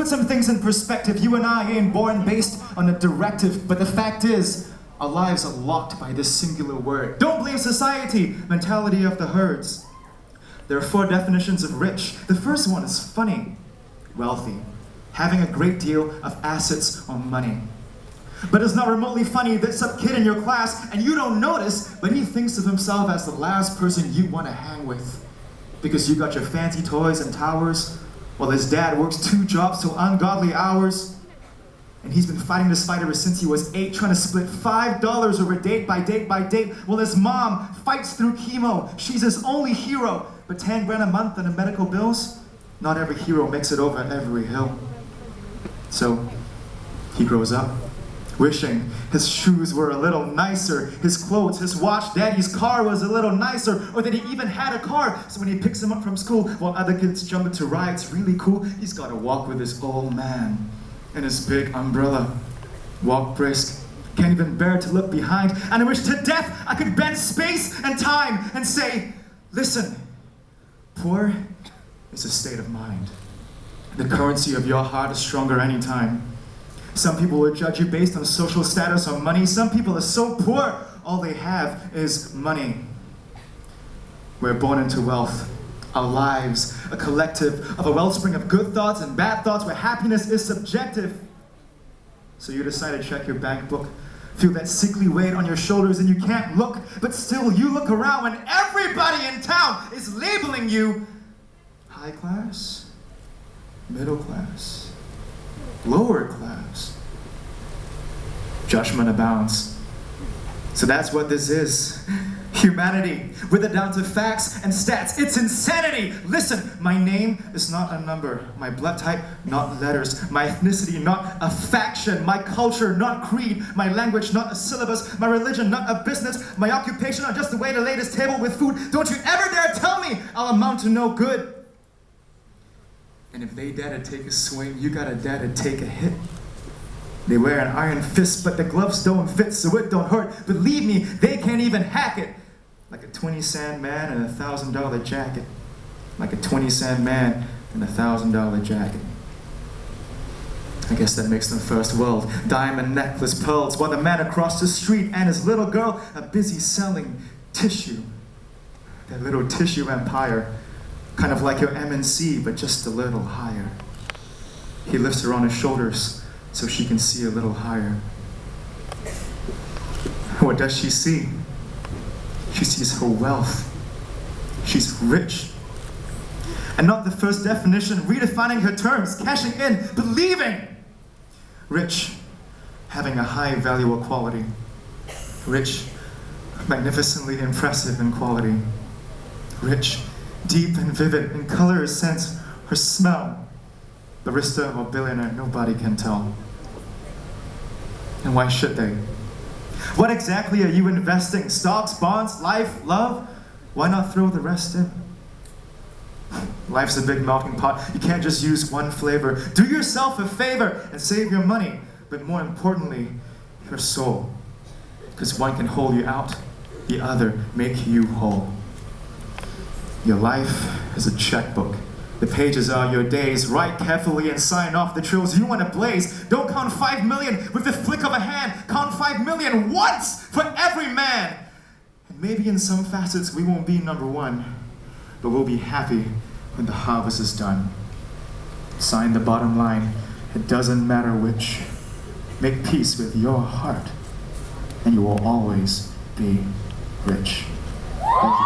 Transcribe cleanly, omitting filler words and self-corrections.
put some things in perspective. You and I ain't born based on a directive, but the fact is, our lives are locked by this singular word. Don't blame society, mentality of the herds. There are 4 definitions of rich. The first one is funny, wealthy, having a great deal of assets or money. But it's not remotely funny that some kid in your class, and you don't notice, but he thinks of himself as the last person you want to hang with. Because you got your fancy toys and towers, while his dad works 2 jobs till ungodly hours. And he's been fighting this fight ever since he was 8, trying to split $5 over date by date by date, while his mom fights through chemo. She's his only hero, but 10 grand a month on the medical bills? Not every hero makes it over every hill. So, he grows up, wishing his shoes were a little nicer, his clothes, his watch, daddy's car was a little nicer, or that he even had a car. So when he picks him up from school, while other kids jump into rides really cool, he's got to walk with his old man and his big umbrella. Walk brisk, can't even bear to look behind, and I wish to death I could bend space and time and say, listen, poor is a state of mind. The currency of your heart is stronger anytime. Some people will judge you based on social status or money. Some people are so poor, all they have is money. We're born into wealth. Our lives, a collective of a wellspring of good thoughts and bad thoughts where happiness is subjective. So you decide to check your bank book, feel that sickly weight on your shoulders and you can't look, but still you look around when everybody in town is labeling you high class, middle class, lower class. Judgment abounds. So that's what this is. Humanity, with it down to facts and stats. It's insanity. Listen, my name is not a number. My blood type, not letters. My ethnicity, not a faction. My culture, not creed. My language, not a syllabus. My religion, not a business. My occupation, not just the way to lay this table with food. Don't you ever dare tell me I'll amount to no good. And if they dare to take a swing, you gotta dare to take a hit. They wear an iron fist, but the gloves don't fit, so it don't hurt. Believe me, they can't even hack it. Like a 20-cent man in a $1,000 jacket. Like a 20-cent man in a $1,000 jacket. I guess that makes them first world. Diamond necklace, pearls, while the man across the street and his little girl are busy selling tissue. Their little tissue empire. Kind of like your MNC, but just a little higher. He lifts her on his shoulders so she can see a little higher. What does she see? She sees her wealth. She's rich. And not the first definition, redefining her terms, cashing in, believing. Rich, having a high value or quality. Rich, magnificently impressive in quality. Rich, deep and vivid in color, sense, her smell. Barista or billionaire, nobody can tell. And why should they? What exactly are you investing? Stocks, bonds, life, love? Why not throw the rest in? Life's a big melting pot. You can't just use one flavor. Do yourself a favor and save your money, but more importantly, your soul. Because one can hold you out, the other make you whole. Your life is a checkbook. The pages are your days. Write carefully and sign off the trails you want to blaze. Don't count 5 million with the flick of a hand. Count 5 million once for every man. And maybe in some facets we won't be number one, but we'll be happy when the harvest is done. Sign the bottom line. It doesn't matter which. Make peace with your heart, and you will always be rich. Thank you.